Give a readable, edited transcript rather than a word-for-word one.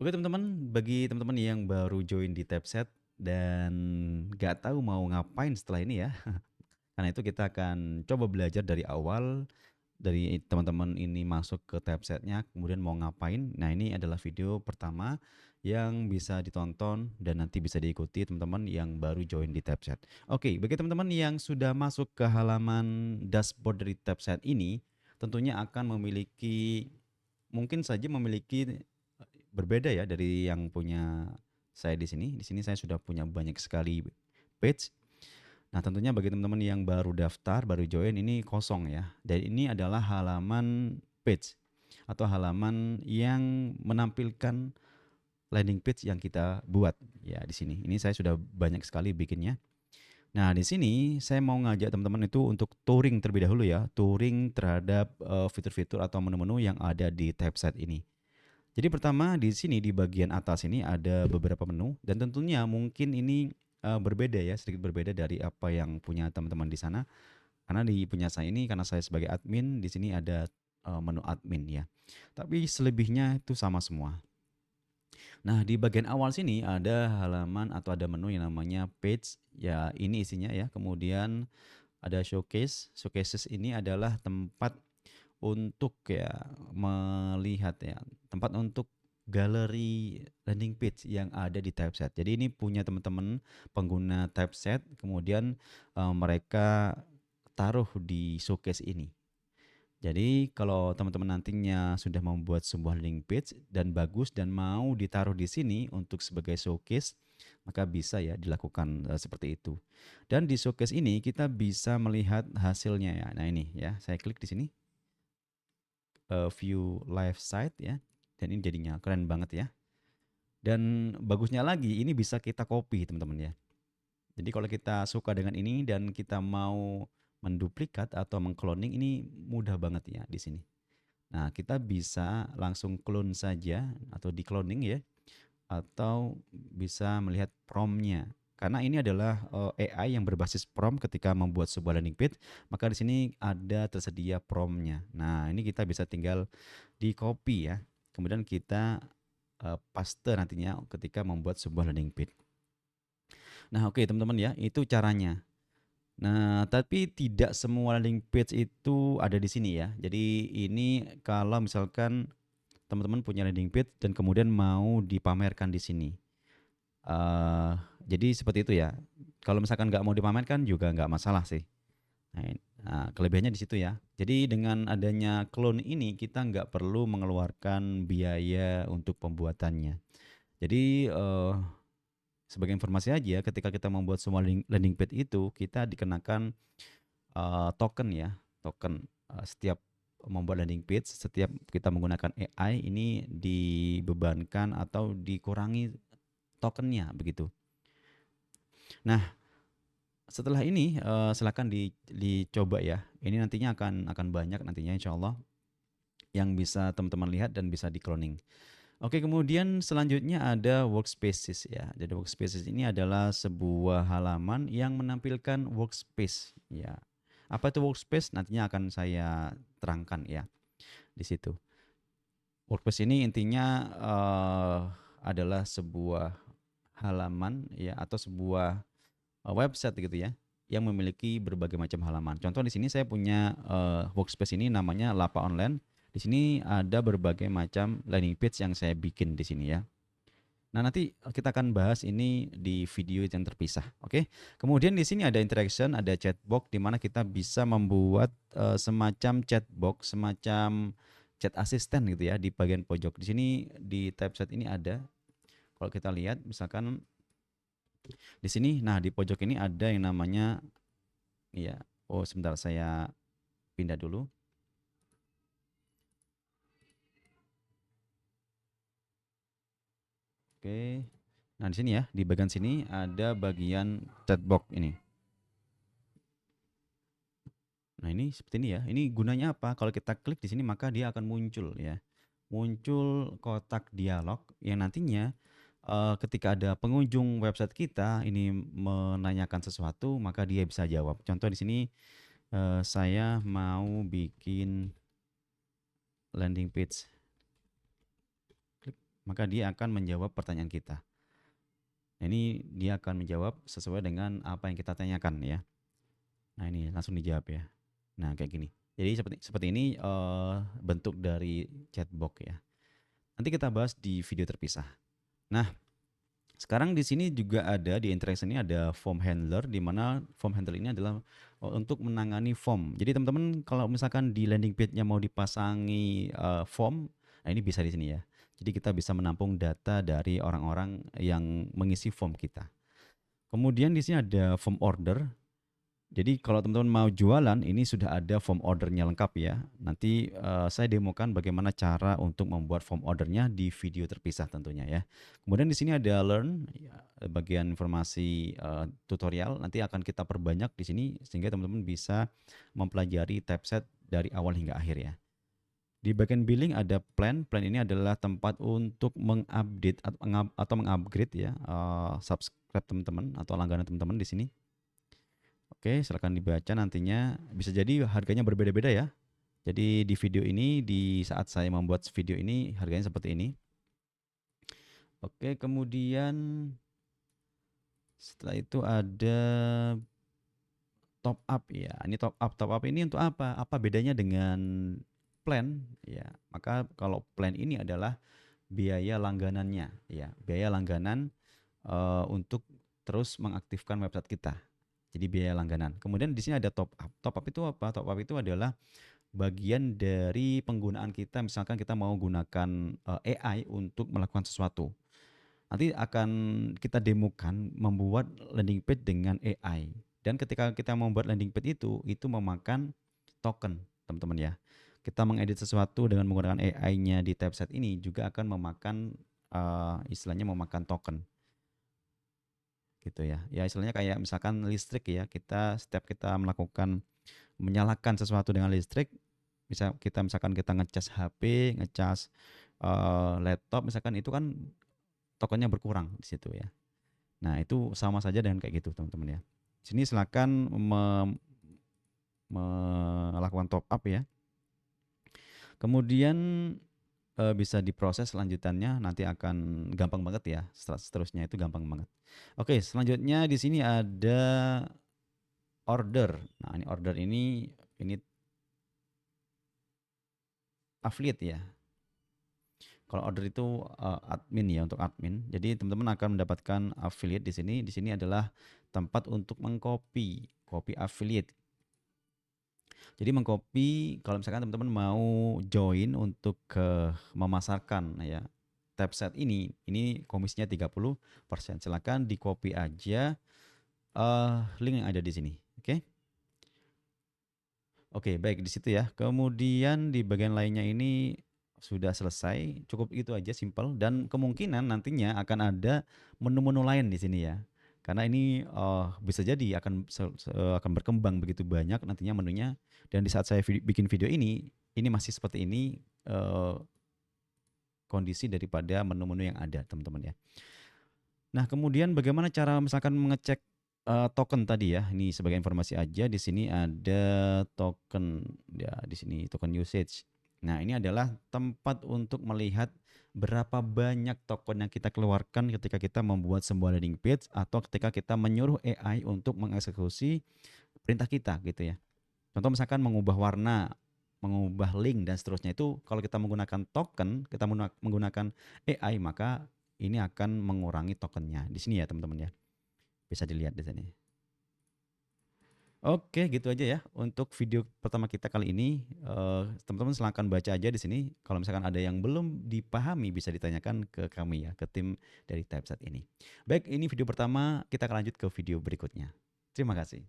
Oke teman-teman, bagi teman-teman yang baru join di Tapset dan nggak tahu mau ngapain setelah ini ya, karena itu kita akan coba belajar dari awal, dari teman-teman ini masuk ke Tapsetnya, kemudian mau ngapain. Nah ini adalah video pertama yang bisa ditonton dan nanti bisa diikuti teman-teman yang baru join di Tapset. Oke, bagi teman-teman yang sudah masuk ke halaman dashboard dari Tapset ini, tentunya akan memiliki mungkin saja memiliki berbeda ya dari yang punya saya di sini. Di sini saya sudah punya banyak sekali page. Nah, tentunya bagi teman-teman yang baru daftar, baru join ini kosong ya. Dan ini adalah halaman page atau halaman yang menampilkan landing page yang kita buat ya di sini. Ini saya sudah banyak sekali bikinnya. Nah, di sini saya mau ngajak teman-teman itu untuk touring terlebih dahulu ya, touring terhadap fitur-fitur atau menu-menu yang ada di tab set ini. Jadi pertama di sini di bagian atas ini ada beberapa menu dan tentunya mungkin ini berbeda ya, sedikit berbeda dari apa yang punya teman-teman di sana. Karena di punya saya ini karena saya sebagai admin di sini ada menu admin ya. Tapi selebihnya itu sama semua. Nah, di bagian awal sini ada halaman atau ada menu yang namanya page. Ya, ini isinya ya. Kemudian ada showcase. Showcases ini adalah tempat untuk ya melihat ya, tempat untuk galeri landing page yang ada di Typeset. Jadi ini punya teman-teman pengguna Typeset, kemudian mereka taruh di showcase ini. Jadi kalau teman-teman nantinya sudah membuat sebuah landing page dan bagus dan mau ditaruh di sini untuk sebagai showcase, maka bisa ya dilakukan seperti itu. Dan di showcase ini kita bisa melihat hasilnya ya. Nah ini ya, saya klik di sini view live site ya. Dan ini jadinya keren banget ya. Dan bagusnya lagi ini bisa kita copy teman-teman ya. Jadi kalau kita suka dengan ini dan kita mau menduplikat atau mengcloning ini mudah banget ya di sini. Nah, kita bisa langsung clone saja atau di cloning ya atau bisa melihat prompt-nya. Karena ini adalah AI yang berbasis prompt ketika membuat sebuah landing page, maka di sini ada tersedia prompt-nya. Nah, ini kita bisa tinggal di copy ya. Kemudian kita paste nantinya ketika membuat sebuah landing page. Nah, oke teman-teman ya, itu caranya. Nah, tapi tidak semua landing page itu ada di sini ya. Jadi ini kalau misalkan teman-teman punya landing page dan kemudian mau dipamerkan di sini. Eh, jadi seperti itu ya. Kalau misalkan nggak mau dipamerkan juga nggak masalah sih. Nah, kelebihannya di situ ya. Jadi dengan adanya clone ini kita nggak perlu mengeluarkan biaya untuk pembuatannya. Jadi sebagai informasi aja, ketika kita membuat semua landing page itu kita dikenakan token ya, token setiap membuat landing page, setiap kita menggunakan AI ini dibebankan atau dikurangi tokennya begitu. Nah, setelah ini silakan dicoba ya. Ini nantinya akan banyak nantinya insya Allah yang bisa teman-teman lihat dan bisa di cloning. Oke, kemudian selanjutnya ada workspaces ya. Jadi workspaces ini adalah sebuah halaman yang menampilkan workspace ya. Apa itu workspace? Nantinya akan saya terangkan ya di situ. Workspace ini intinya adalah sebuah halaman ya atau sebuah website gitu ya yang memiliki berbagai macam halaman. Contoh di sini saya punya workspace ini namanya Lapa Online. Di sini ada berbagai macam landing page yang saya bikin di sini ya. Nah, nanti kita akan bahas ini di video yang terpisah, oke? Kemudian di sini ada interaction, ada chatbox di mana kita bisa membuat semacam chatbox, semacam chat assistant gitu ya di bagian pojok. Di sini di typeset ini ada. Kalau kita lihat misalkan di sini, nah di pojok ini ada yang namanya ya. Oh, sebentar saya pindah dulu. Oke. Nah, di sini ya, di bagian sini ada bagian chatbox ini. Nah, ini seperti ini ya. Ini gunanya apa? Kalau kita klik di sini maka dia akan muncul ya. Muncul kotak dialog yang nantinya ketika ada pengunjung website kita ini menanyakan sesuatu maka dia bisa jawab. Contoh di sini saya mau bikin landing page. Klik. maka dia akan menjawab pertanyaan kita. Nah, ini dia akan menjawab sesuai dengan apa yang kita tanyakan ya. Nah, ini langsung dijawab ya. Nah, kayak gini. Jadi seperti seperti ini bentuk dari chatbot ya. Nanti kita bahas di video terpisah. Nah, sekarang di sini juga ada di interaction ini ada form handler, di mana form handler ini adalah untuk menangani form. Jadi teman-teman kalau misalkan di landing page-nya mau dipasangi form, nah ini bisa di sini ya. Jadi kita bisa menampung data dari orang-orang yang mengisi form kita. Kemudian di sini ada form order. Jadi kalau teman-teman mau jualan, ini sudah ada form ordernya lengkap ya. Nanti saya demokan bagaimana cara untuk membuat form ordernya di video terpisah tentunya ya. Kemudian di sini ada learn, ya, bagian informasi tutorial. Nanti akan kita perbanyak di sini sehingga teman-teman bisa mempelajari typeset dari awal hingga akhir ya. Di bagian billing ada plan. Plan ini adalah tempat untuk mengupdate atau mengupgrade ya subscribe teman-teman atau langganan teman-teman di sini. Oke, silakan dibaca nantinya. Bisa jadi harganya berbeda-beda ya. Jadi di video ini, di saat saya membuat video ini, harganya seperti ini. Oke, kemudian setelah itu ada top up ya. Ini top up. Top up ini untuk apa? Apa bedanya dengan plan? Ya, maka kalau plan ini adalah biaya langganannya ya. Biaya langganan untuk terus mengaktifkan website kita. Jadi biaya langganan. Kemudian di sini ada top up. Top up itu apa? Top up itu adalah bagian dari penggunaan kita. Misalkan kita mau gunakan AI untuk melakukan sesuatu. Nanti akan kita demokan membuat landing page dengan AI. Dan ketika kita membuat landing page itu memakan token, teman-teman ya. Kita mengedit sesuatu dengan menggunakan AI-nya di typeset ini juga akan memakan istilahnya memakan token. Gitu ya. Ya istilahnya kayak misalkan listrik ya. Setiap kita menyalakan sesuatu dengan listrik, misalkan kita ngecas HP, ngecas laptop misalkan, itu kan tokennya berkurang di situ ya. Nah, itu sama saja dengan kayak gitu, teman-teman ya. Sini silakan melakukan top up ya. Kemudian bisa diproses lanjutannya, nanti akan gampang banget ya. Seterusnya itu gampang banget. Oke, selanjutnya di sini ada order. Nah, ini order ini affiliate ya. Kalau order itu admin ya, untuk admin. Jadi teman-teman akan mendapatkan affiliate di sini. Di sini adalah tempat untuk mengcopy, copy affiliate. Jadi mengcopy, kalau misalkan teman-teman mau join untuk memasarkan ya typeset ini komisinya 30%. Silakan di copy aja link yang ada di sini. Oke. Oke, baik di situ ya. Kemudian di bagian lainnya ini sudah selesai, cukup itu aja, simple. Dan kemungkinan nantinya akan ada menu-menu lain di sini ya. Karena ini bisa jadi akan berkembang begitu banyak nantinya menunya. Dan di saat saya bikin video ini masih seperti ini kondisi daripada menu-menu yang ada, teman-teman ya. Nah, kemudian bagaimana cara misalkan mengecek token tadi ya? Ini sebagai informasi aja, di sini ada token ya, di sini token usage. Nah, ini adalah tempat untuk melihat berapa banyak token yang kita keluarkan ketika kita membuat sebuah landing page atau ketika kita menyuruh AI untuk mengeksekusi perintah kita gitu ya. Contoh misalkan mengubah warna, mengubah link dan seterusnya, itu kalau kita menggunakan token, kita menggunakan AI, maka ini akan mengurangi tokennya. Di sini ya teman-teman ya. Bisa dilihat di sini. Oke, gitu aja ya untuk video pertama kita kali ini. Teman-teman silahkan baca aja di sini. Kalau misalkan ada yang belum dipahami bisa ditanyakan ke kami ya, ke tim dari Typeset ini. Baik, ini video pertama, kita akan lanjut ke video berikutnya. Terima kasih.